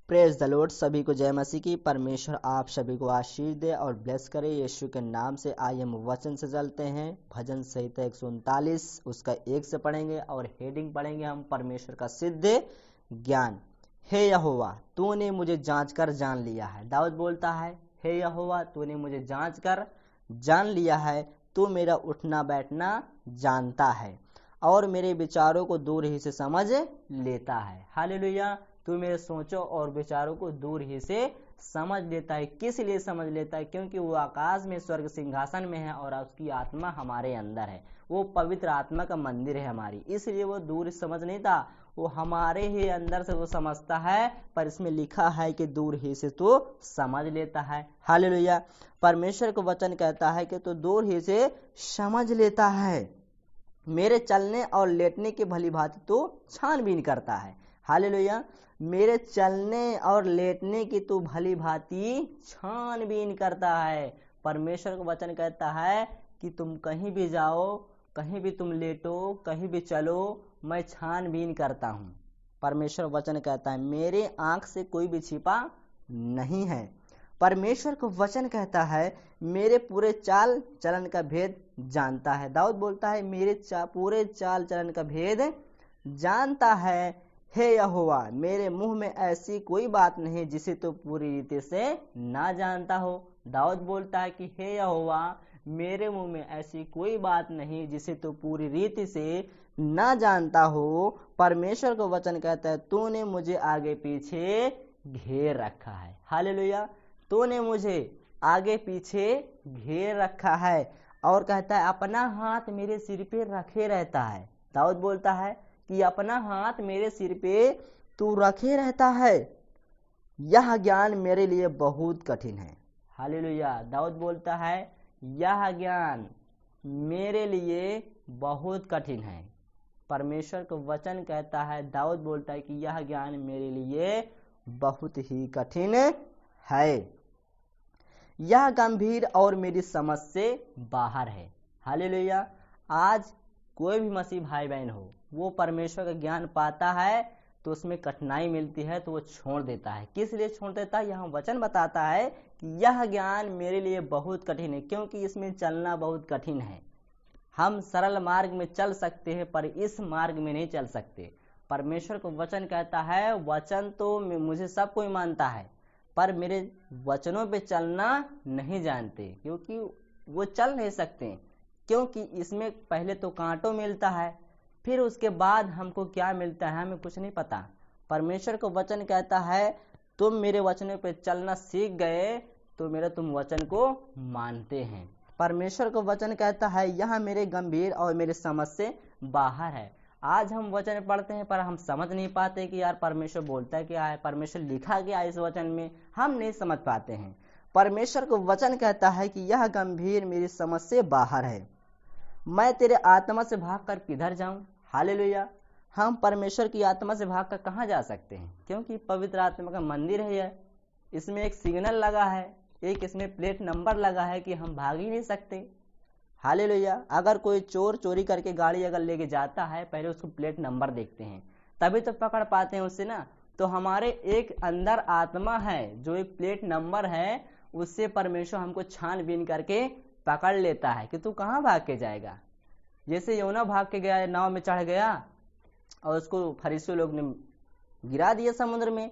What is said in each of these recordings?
Praise the Lord. सभी को जय मसीह की। परमेश्वर आप सभी को आशीष दे और ब्लेस करे यीशु के नाम से। आइए हम वचन से चलते हैं। भजन संहिता 139 उसका 1 से पढ़ेंगे और हेडिंग पढ़ेंगे हम परमेश्वर का सिद्ध ज्ञान। हे यहोवा तूने मुझे जांच कर जान लिया है। दाऊद बोलता है, हे यहोवा तूने मुझे जांच कर जान लिया है। तू मेरा उठना बैठना जानता है और मेरे विचारों को दूर ही से समझ लेता है। हालेलुया। तू मेरे सोचों और विचारों को दूर ही से समझ लेता है। किस लिए समझ लेता है? क्योंकि वो आकाश में स्वर्ग सिंहासन में है और उसकी आत्मा हमारे अंदर है। वो पवित्र आत्मा का मंदिर है हमारी, इसलिए वो दूर समझ नहीं था, वो हमारे ही अंदर से वो समझता है। पर इसमें लिखा है कि दूर ही से तो समझ लेता है। हालेलुया। परमेश्वर को वचन कहता है कि तो दूर ही से समझ लेता है। मेरे चलने और लेटने की भली भांति तो छानबीन करता है। हालेलुया। मेरे चलने और लेटने की तो भली भांति छानबीन करता है। परमेश्वर का वचन कहता है कि तुम कहीं भी जाओ, कहीं भी तुम लेटो, कहीं भी चलो, मैं छानबीन करता हूँ। परमेश्वर वचन कहता है मेरे आंख से कोई भी छिपा नहीं है। परमेश्वर को वचन कहता है मेरे पूरे चाल चलन का भेद जानता है। दाऊद बोलता है मेरे पूरे चाल चलन का भेद जानता है। हे यहोवा मेरे मुंह में ऐसी कोई बात नहीं जिसे तो पूरी रीति से ना जानता हो। दाऊद बोलता है कि हे यहोवा मेरे मुंह में ऐसी कोई बात नहीं जिसे तो पूरी रीति से ना जानता हो। परमेश्वर को वचन कहता है तूने मुझे आगे पीछे घेर रखा है। हालेलुया। तूने मुझे आगे पीछे घेर रखा है और कहता है अपना हाथ मेरे सिर पे रखे रहता है। दाऊद बोलता है कि अपना हाथ मेरे सिर पे तू रखे रहता है। यह ज्ञान मेरे लिए बहुत कठिन है। हालेलुया। दाऊद बोलता है यह ज्ञान मेरे लिए बहुत कठिन है। परमेश्वर का वचन कहता है, दाऊद बोलता है कि यह ज्ञान मेरे लिए बहुत ही कठिन है। यह गंभीर और मेरी समझ से बाहर है। हालेलुया। आज कोई भी मसीह भाई बहन हो, वो परमेश्वर का ज्ञान पाता है तो उसमें कठिनाई मिलती है तो वो छोड़ देता है। किस लिए छोड़ देता है? यहाँ वचन बताता है कि यह ज्ञान मेरे लिए बहुत कठिन है, क्योंकि इसमें चलना बहुत कठिन है। हम सरल मार्ग में चल सकते हैं पर इस मार्ग में नहीं चल सकते। परमेश्वर को वचन कहता है वचन तो मुझे सब कोई मानता है पर मेरे वचनों पे चलना नहीं जानते, क्योंकि वो चल नहीं सकते। क्योंकि इसमें पहले तो कांटों मिलता है, फिर उसके बाद हमको क्या मिलता है हमें कुछ नहीं पता। परमेश्वर को वचन कहता है तुम मेरे वचनों पे चलना सीख गए तो मेरा तुम वचन को मानते हैं। परमेश्वर को वचन कहता है यह मेरे गंभीर और मेरे समझ से बाहर है। आज हम वचन पढ़ते हैं पर हम समझ नहीं पाते कि यार परमेश्वर बोलता क्या है, परमेश्वर लिखा क्या है इस वचन में, हम नहीं समझ पाते हैं। परमेश्वर को वचन कहता है कि यह गंभीर मेरी समझ से बाहर है। मैं तेरे आत्मा से भागकर किधर जाऊं? हालेलुया। हम परमेश्वर की आत्मा से भागकर कहाँ जा सकते हैं? क्योंकि पवित्र आत्मा का मंदिर है यह। इसमें एक सिग्नल लगा है, एक इसमें प्लेट नंबर लगा है कि हम भाग ही नहीं सकते। हालेलुया। अगर कोई चोर चोरी करके गाड़ी अगर लेके जाता है, पहले उसको प्लेट नंबर देखते हैं तभी तो पकड़ पाते हैं उससे ना। तो हमारे एक अंदर आत्मा है जो एक प्लेट नंबर है, उससे परमेश्वर हमको छानबीन करके पकड़ लेता है कि तू कहाँ भाग के जाएगा। जैसे योना भाग के गया, नाव में चढ़ गया और उसको फरीसी लोग ने गिरा दिया समुद्र में,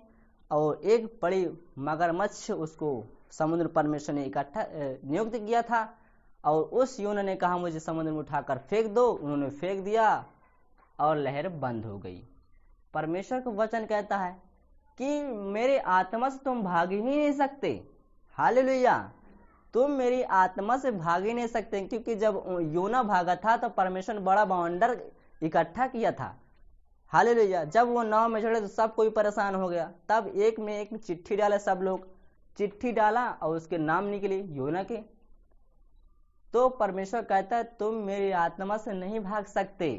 और एक बड़ी मगरमच्छ उसको समुद्र परमेश्वर ने इकट्ठा नियुक्त किया था, और उस योना ने कहा मुझे समुद्र में उठाकर फेंक दो। उन्होंने फेंक दिया और लहर बंद हो गई। परमेश्वर का वचन कहता है कि मेरे आत्मा से तुम भाग ही नहीं सकते। हालेलुया। तुम मेरी आत्मा से भाग ही नहीं सकते, क्योंकि जब योना भागा था तो परमेश्वर बड़ा बवंडर इकट्ठा किया था। हालेलुया। जब वो नाव में चढ़े तो सब कोई परेशान हो गया, तब एक में चिट्ठी डाले, सब लोग चिट्ठी डाला और उसके नाम निकले योना के। तो परमेश्वर कहता है तुम मेरी आत्मा से नहीं भाग सकते।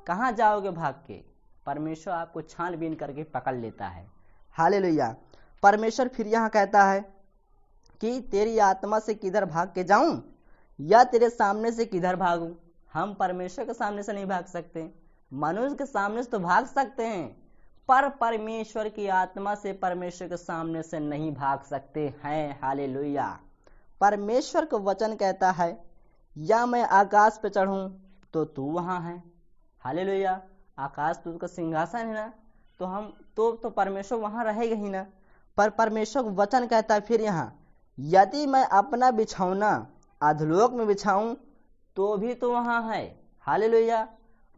कहाँ जाओगे भाग के? परमेश्वर आपको छानबीन करके पकड़ लेता है। हालेलुया। परमेश्वर फिर यहाँ कहता है कि तेरी आत्मा से किधर भाग के जाऊं या तेरे सामने से किधर भागूं? हम परमेश्वर के सामने से नहीं भाग सकते। मनुष्य के सामने से तो भाग सकते हैं पर परमेश्वर की आत्मा से परमेश्वर के सामने से नहीं भाग सकते हैं। हालेलुया। परमेश्वर का वचन कहता है, या मैं आकाश पे चढ़ूं तो तू वहां है। हालेलुया। आकाश तो उसका सिंहासन है ना, तो हम तो परमेश्वर वहां रहेगा ही ना। पर परमेश्वर का वचन कहता है फिर यहाँ, यदि मैं अपना बिछौना अधलोक में बिछाऊं तो भी तो वहां है। हालेलुया।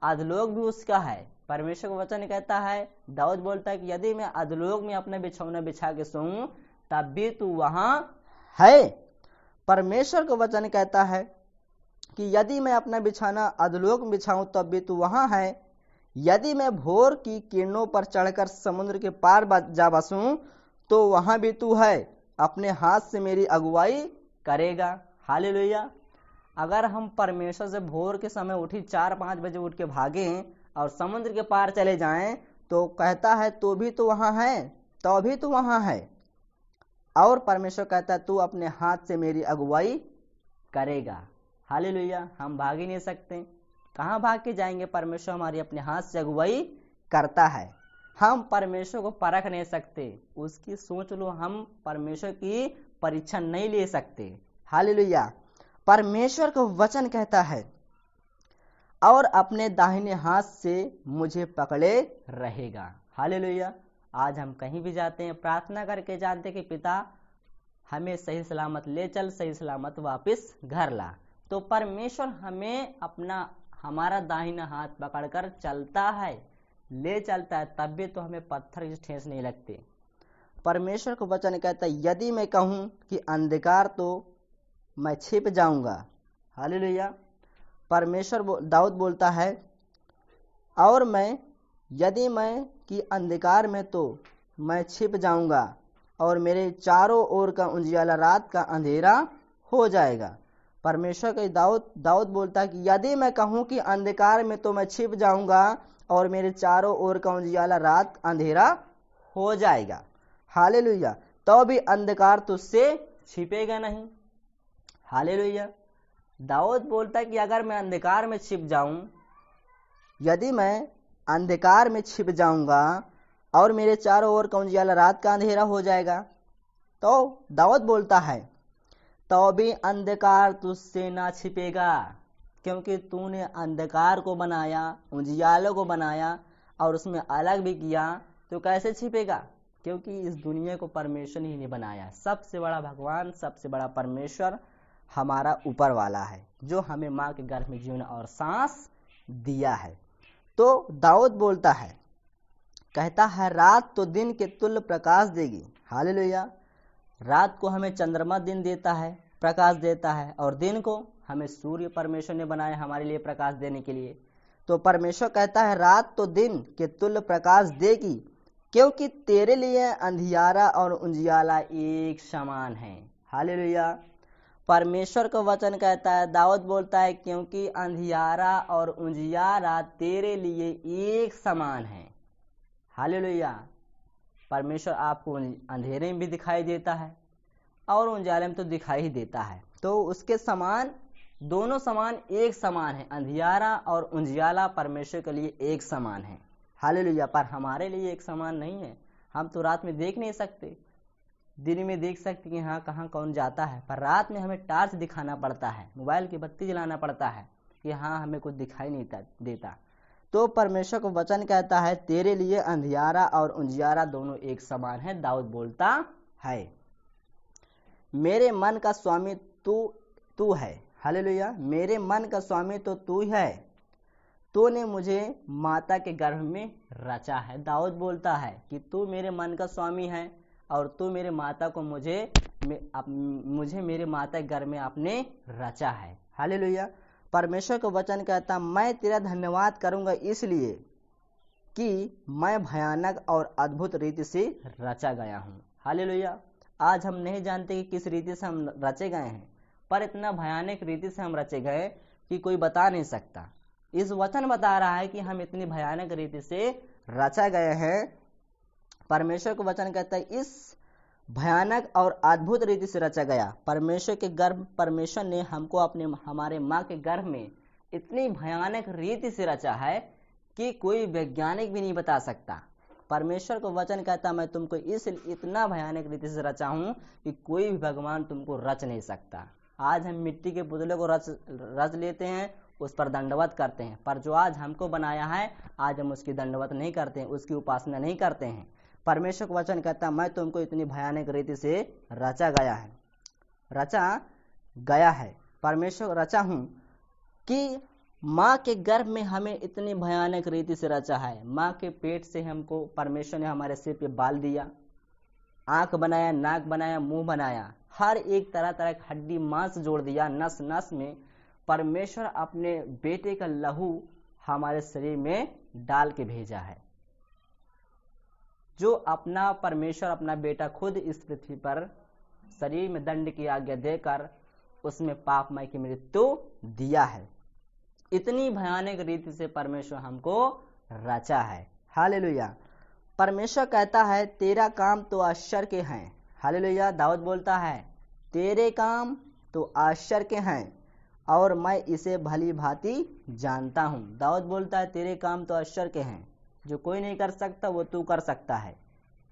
अधलोक भी उसका है। परमेश्वर का वचन कहता है, दाऊद बोलता है कि यदि मैं अधलोक में अपना बिछौना बिछा के सोऊं तब भी तू वहां है। परमेश्वर का वचन कहता है कि यदि मैं अपना बिछाना अधलोक में बिछाऊं तब भी तू वहां है। यदि मैं भोर की किरणों पर चढ़कर समुद्र के पार जा बसूं तो वहां भी तू है, अपने हाथ से मेरी अगुवाई करेगा। हालेलुया। अगर हम परमेश्वर से भोर के समय उठी 4-5 बजे उठ के भागें और समुद्र के पार चले जाएं तो कहता है तो भी तो वहां है, तो भी तो वहां है। और परमेश्वर कहता है तू अपने हाथ से मेरी अगुवाई करेगा। हालेलुया। हम भाग ही नहीं सकते, कहाँ भाग के जाएंगे? परमेश्वर हमारी अपने हाथ से अगुवाई करता है। हम परमेश्वर को परख नहीं सकते, उसकी सोच लो, हम परमेश्वर की परीक्षा नहीं ले सकते। हालेलुया। परमेश्वर का वचन कहता है, और अपने दाहिने हाथ से मुझे पकड़े रहेगा। हालेलुया। आज हम कहीं भी जाते हैं, प्रार्थना करके जानते कि पिता हमें सही सलामत ले चल, सही सलामत वापस घर ला। तो परमेश्वर हमें हमारा दाहिना हाथ पकड़कर चलता है, ले चलता है, तब भी तो हमें पत्थर की ठेस नहीं लगती। परमेश्वर का वचन कहता है, यदि मैं कहूं कि अंधकार तो मैं छिप जाऊंगा। हालेलुया। परमेश्वर दाऊद बोलता है, और यदि मैं कि अंधकार में तो मैं छिप जाऊंगा और मेरे चारों ओर का उजियाला रात का अंधेरा हो जाएगा। परमेश्वर के दाऊद बोलता है कि यदि मैं कहूं कि अंधकार में तो मैं छिप जाऊंगा और मेरे चारों ओर का उजियाला रात अंधेरा हो जाएगा। हालेलुया। तो भी अंधकार तुझसे छिपेगा नहीं। हालेलुया। दाऊद बोलता है कि अगर मैं अंधकार में छिप जाऊं, यदि मैं अंधकार में छिप जाऊंगा और मेरे चारों ओर का उजियाला रात का अंधेरा हो जाएगा, तो दाऊद बोलता है तो भी अंधकार तुझसे ना छिपेगा, क्योंकि तूने अंधकार को बनाया, उजियालों को बनाया और उसमें अलग भी किया, तो कैसे छिपेगा? क्योंकि इस दुनिया को परमेश्वर ही ने बनाया। सबसे बड़ा भगवान, सबसे बड़ा परमेश्वर हमारा ऊपर वाला है, जो हमें माँ के गर्भ में जीवन और सांस दिया है। तो दाऊद बोलता है, कहता है, रात तो दिन के तुल्य प्रकाश देगी। हालेलुया। रात को हमें चंद्रमा दिन देता है, प्रकाश देता है, और दिन को हमें सूर्य परमेश्वर ने बनाया हमारे लिए प्रकाश देने के लिए। तो परमेश्वर कहता है रात तो दिन के तुल्य प्रकाश देगी, क्योंकि तेरे लिए अंधियारा और उजियाला एक समान है। हालेलुया। परमेश्वर का वचन कहता है, दाऊद बोलता है, क्योंकि अंधियारा और उजियारा तेरे लिए एक समान है। हालेलुया। परमेश्वर आपको अंधेरे में भी दिखाई देता है और उजियाले में तो दिखाई ही देता है, तो उसके समान, दोनों समान, एक समान है। अंधियारा और उजियाला परमेश्वर के लिए एक समान है। हालेलुया। पर हमारे लिए एक समान नहीं है। हम तो रात में देख नहीं सकते, दिन में देख सकते कि हाँ कहाँ कौन जाता है, पर रात में हमें टार्च दिखाना पड़ता है, मोबाइल की बत्ती जलाना पड़ता है कि हाँ हमें कुछ दिखाई नहीं देता। तो परमेश्वर को वचन कहता है, तेरे लिए अंधियारा और उजियारा दोनों एक समान है। दाऊद बोलता है, मेरे मन का स्वामी तू है। हालेलुया। मेरे मन का स्वामी तो तू है, तूने मुझे माता के गर्भ में रचा है। दाऊद बोलता है कि तू मेरे मन का स्वामी है और तू मेरे माता को मुझे मेरे माता के गर्भ में आपने रचा है। हालेलुया। परमेश्वर का वचन कहता, मैं तेरा धन्यवाद करूंगा इसलिए कि मैं भयानक और अद्भुत रीति से रचा गया हूँ। हालेलुया। आज हम नहीं जानते कि किस रीति से हम रचे गए हैं, पर इतना भयानक रीति से हम रचे गए कि कोई बता नहीं सकता। इस वचन बता रहा है कि हम इतनी भयानक रीति से रचा गए हैं। परमेश्वर का वचन कहता है, इस भयानक और अद्भुत रीति से रचा गया। परमेश्वर के गर्भ, परमेश्वर ने हमको हमारे माँ के गर्भ में इतनी भयानक रीति से रचा है कि कोई वैज्ञानिक भी नहीं बता सकता। परमेश्वर को वचन कहता मैं तुमको इसलिए इतना भयानक रीति से रचा हूं कि कोई भी भगवान तुमको रच नहीं सकता। आज हम मिट्टी के पुतले को रच लेते हैं, उस पर दंडवत करते हैं, पर जो आज हमको बनाया है आज हम उसकी दंडवत नहीं करते हैं, उसकी उपासना नहीं करते हैं। परमेश्वर का वचन कहता मैं तुमको इतनी भयानक रीति से रचा गया है। परमेश्वर रचा हूं कि माँ के गर्भ में हमें इतनी भयानक रीति से रचा है। माँ के पेट से हमको परमेश्वर ने हमारे सिर पे बाल दिया, आंख बनाया, नाक बनाया, मुंह बनाया, हर एक तरह तरह की हड्डी मांस जोड़ दिया, नस नस में परमेश्वर अपने बेटे का लहू हमारे शरीर में डाल के भेजा है। जो अपना परमेश्वर अपना बेटा खुद इस पृथ्वी पर शरीर में दंड की आज्ञा देकर उसमें पापमय की मृत्यु दिया है। इतनी भयानक रीति से परमेश्वर हमको रचा है। हालेलुया। परमेश्वर कहता है तेरा काम तो आश्चर्य के हैं। हालेलुया। दाऊद बोलता है तेरे काम तो आश्चर्य के हैं और मैं इसे भली भांति जानता हूं। दाऊद बोलता है तेरे काम तो आश्चर्य के हैं, जो कोई नहीं कर सकता वो तू कर सकता है,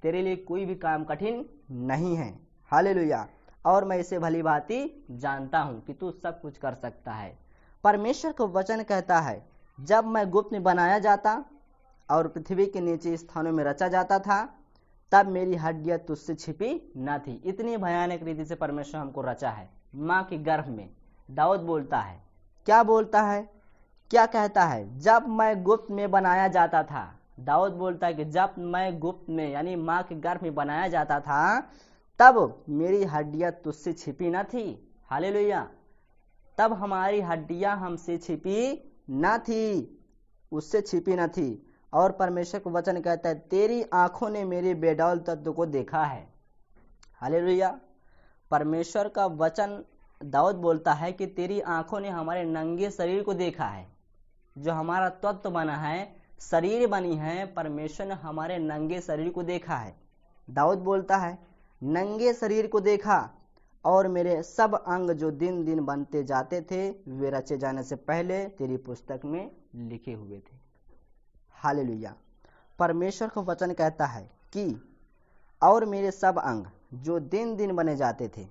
तेरे लिए कोई भी काम कठिन नहीं है। हालेलुया। और मैं इसे भली भांति जानता हूं कि तू सब कुछ कर सकता है। परमेश्वर को वचन कहता है जब मैं गुप्त में बनाया जाता और पृथ्वी के नीचे स्थानों में रचा जाता था तब मेरी हड्डियां तुझसे छिपी न थी। इतनी भयानक रीति से परमेश्वर हमको रचा है माँ के गर्भ में। दाऊद बोलता है, क्या बोलता है, क्या कहता है, जब मैं गुप्त में बनाया जाता था। दाऊद बोलता है कि जब मैं गुप्त में यानी माँ के गर्भ में बनाया जाता था तब मेरी हड्डियां तुझसे छिपी न थी। हालेलुया। तब हमारी हड्डियां हमसे छिपी न थी, उससे छिपी न थी। और परमेश्वर को वचन कहता है तेरी आंखों ने मेरे बेडौल तत्व को देखा है। हालेलुया। परमेश्वर का वचन दाऊद बोलता है कि तेरी आंखों ने हमारे नंगे शरीर को देखा है। जो हमारा तत्व बना है, शरीर बनी है, परमेश्वर ने हमारे नंगे शरीर को देखा है। दाऊद बोलता है नंगे शरीर को देखा और मेरे सब अंग जो दिन दिन बनते जाते थे वे रचे जाने से पहले तेरी पुस्तक में लिखे हुए थे। हालेलुया। परमेश्वर का वचन कहता है कि और मेरे सब अंग जो दिन दिन बने जाते थे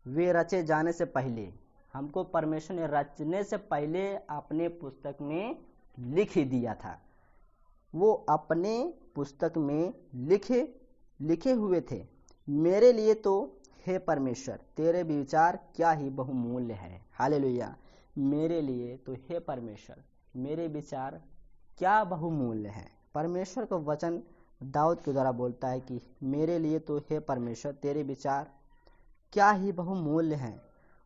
वे रचे जाने से पहले, हमको परमेश्वर ने रचने से पहले अपने पुस्तक में लिख ही दिया था। वो अपने पुस्तक में लिखे हुए थे। मेरे लिए तो हे परमेश्वर तेरे विचार क्या ही बहुमूल्य है। हालेलुया। मेरे लिए तो हे परमेश्वर मेरे विचार क्या बहुमूल्य है। परमेश्वर का वचन दाऊद के द्वारा बोलता है कि मेरे लिए तो हे परमेश्वर तेरे विचार क्या ही बहुमूल्य है।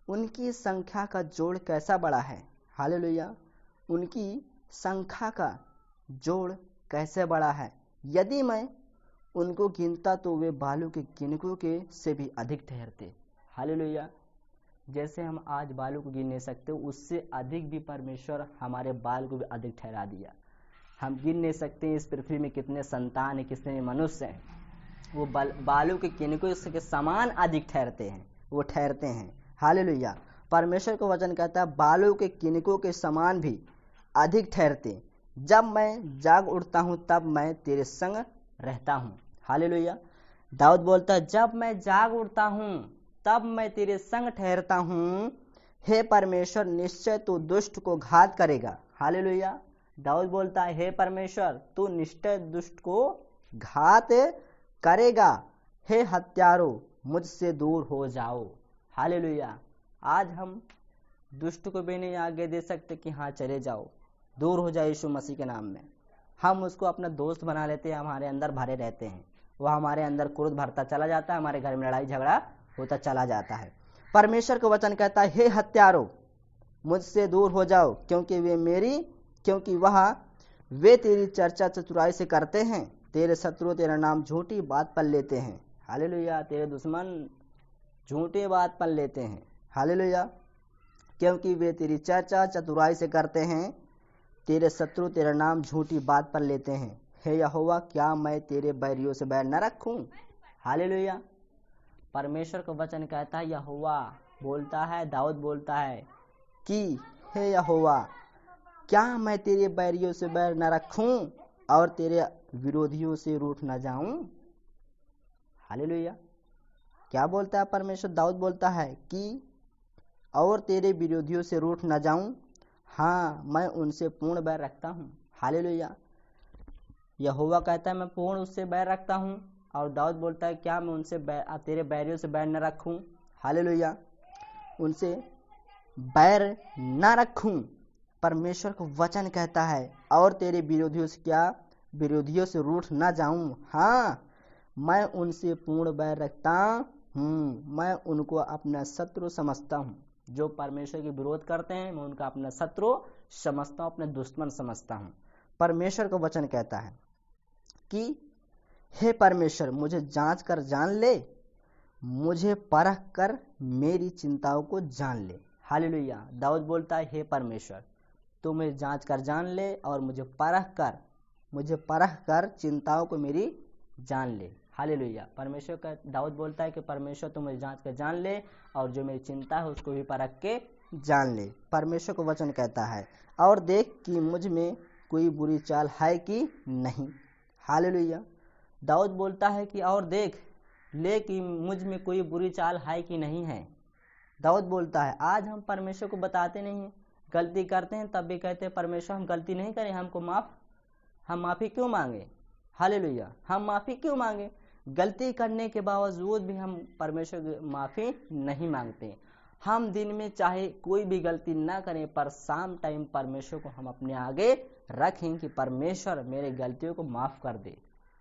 उनकी संख्या का जोड़ कैसा बड़ा है। हालेलुया। उनकी संख्या का जोड़ कैसे बड़ा है। यदि मैं उनको गिनता तो वे बालू के किनकों के से भी अधिक ठहरते। हालेलुया। जैसे हम आज बालू को गिन नहीं सकते उससे अधिक भी परमेश्वर हमारे बाल को भी अधिक ठहरा दिया। हम गिन नहीं सकते इस पृथ्वी में कितने संतान है, कितने मनुष्य हैं। वो बालू के किनकों के समान अधिक ठहरते हैं, वो ठहरते हैं। हालेलुया। परमेश्वर का वचन कहता है बालू के किनकों के समान भी अधिक ठहरते। जब मैं जाग उठता हूँ तब मैं तेरे संग रहता हूँ। हालेलुया। दाऊद बोलता है जब मैं जाग उठता हूँ तब मैं तेरे संग ठहरता हूँ। हे परमेश्वर निश्चय तू दुष्ट को घात करेगा। हालेलुया। दाऊद बोलता है हे परमेश्वर तू निश्चय दुष्ट को घात करेगा। हे हत्यारों मुझसे दूर हो जाओ। हालेलुया। आज हम दुष्ट को भी नहीं आगे दे सकते कि हाँ चले जाओ, दूर हो जाए यीशु मसीह के नाम में। हम उसको अपना दोस्त बना लेते हैं, हमारे अंदर भरे रहते हैं, वह हमारे अंदर क्रोध भरता चला जाता है, हमारे घर में लड़ाई झगड़ा होता चला जाता है। परमेश्वर का वचन कहता है हे हत्यारों मुझसे दूर हो जाओ क्योंकि वे तेरी चर्चा चतुराई से करते हैं। तेरे शत्रु तेरा नाम झूठी बात पर लेते हैं। हालेलुया। तेरे दुश्मन झूठे बात पर लेते हैं। हालेलुया। क्योंकि वे तेरी चर्चा चतुराई से करते हैं, तेरे शत्रु तेरा नाम झूठी बात पर लेते हैं। हे यहोवा क्या मैं तेरे बैरियों से बैर न रखूं। हालेलुया। परमेश्वर का वचन कहता है यहोवा बोलता है, दाऊद बोलता है कि हे यहोवा क्या मैं तेरे बैरियों से बैर न रखूं। और तेरे विरोधियों से रूठ न जाऊं। हालेलुया। क्या बोलता है परमेश्वर? दाऊद बोलता है कि और तेरे विरोधियों से रूठ न जाऊं, हाँ मैं उनसे पूर्ण बैर रखता हूँ। हालेलुया। यहोवा कहता है मैं पूर्ण उससे बैर रखता हूँ, और दाऊद बोलता है क्या मैं उनसे तेरे बैरियों से बैर न रखूं। हालेलुया। उनसे बैर न रखूं। परमेश्वर का वचन कहता है और तेरे विरोधियों से क्या? विरोधियों से रूठ न जाऊं, हाँ मैं उनसे पूर्ण बैर रखता हूँ। मैं उनको अपना शत्रु समझता हूँ। जो परमेश्वर के विरोध करते हैं मैं उनका अपना शत्रु समझता हूँ, अपना दुश्मन समझता हूँ। परमेश्वर का वचन कहता है कि हे परमेश्वर मुझे जांच कर जान ले, मुझे परख कर मेरी चिंताओं को जान ले। हालेलुया। दाऊद बोलता है हे परमेश्वर तू मुझे जांच कर जान ले और मुझे परख कर चिंताओं को मेरी जान ले। हालेलुया। परमेश्वर का दाऊद बोलता है कि परमेश्वर तू मुझे जांच कर जान ले और जो मेरी चिंता है उसको भी परख के जान ले। परमेश्वर का वचन कहता है और देख कि मुझ में कोई बुरी चाल है कि नहीं। हालेलुया। दाऊद बोलता है कि और देख ले कि मुझ में कोई बुरी चाल है कि नहीं है। दाऊद बोलता है आज हम परमेश्वर को बताते नहीं हैं, गलती करते हैं तब भी कहते हैं परमेश्वर हम गलती नहीं करें, हमको हम माफ़ी क्यों मांगे। हालेलुया। हम माफ़ी क्यों मांगे? गलती करने के बावजूद भी हम परमेश्वर की माफ़ी नहीं मांगते। हम दिन में चाहे कोई भी गलती ना करें पर शाम टाइम परमेश्वर को हम अपने आगे रखें कि परमेश्वर मेरे गलतियों को माफ़ कर दे,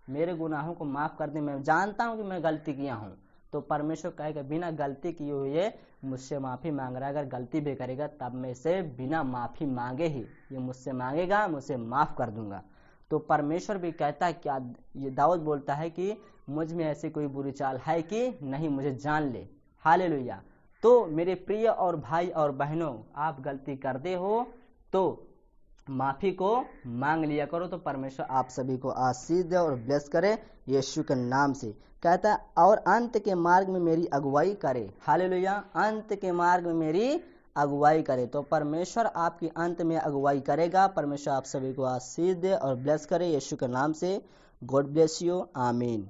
मेरे गुनाहों को माफ़ कर दे। मैं जानता हूँ कि मैं गलती किया हूँ, तो परमेश्वर कहेगा बिना गलती किए हुए मुझसे माफ़ी मांग रहा है। अगर गलती भी करेगा तब मैं इसे बिना माफ़ी मांगे ही ये मुझसे मांगेगा, मुझसे माफ़ कर दूंगा। तो परमेश्वर भी कहता है क्या? ये दाऊद बोलता है कि मुझ में ऐसी कोई बुरी चाल है कि नहीं, मुझे जान ले। हालेलुया। तो मेरे प्रिय और भाई और बहनों, आप गलती करते हो तो माफ़ी को मांग लिया करो, तो परमेश्वर आप सभी को आशीष दे और ब्लेस करे यीशु के नाम से। कहता है और अंत के मार्ग में मेरी अगुवाई करे। हालेलुया। अंत के मार्ग में मेरी अगुवाई करे, तो परमेश्वर आपकी अंत में अगुवाई करेगा। परमेश्वर आप सभी को आशीष दे और ब्लेस करे यीशु के नाम से। God bless you. आमीन।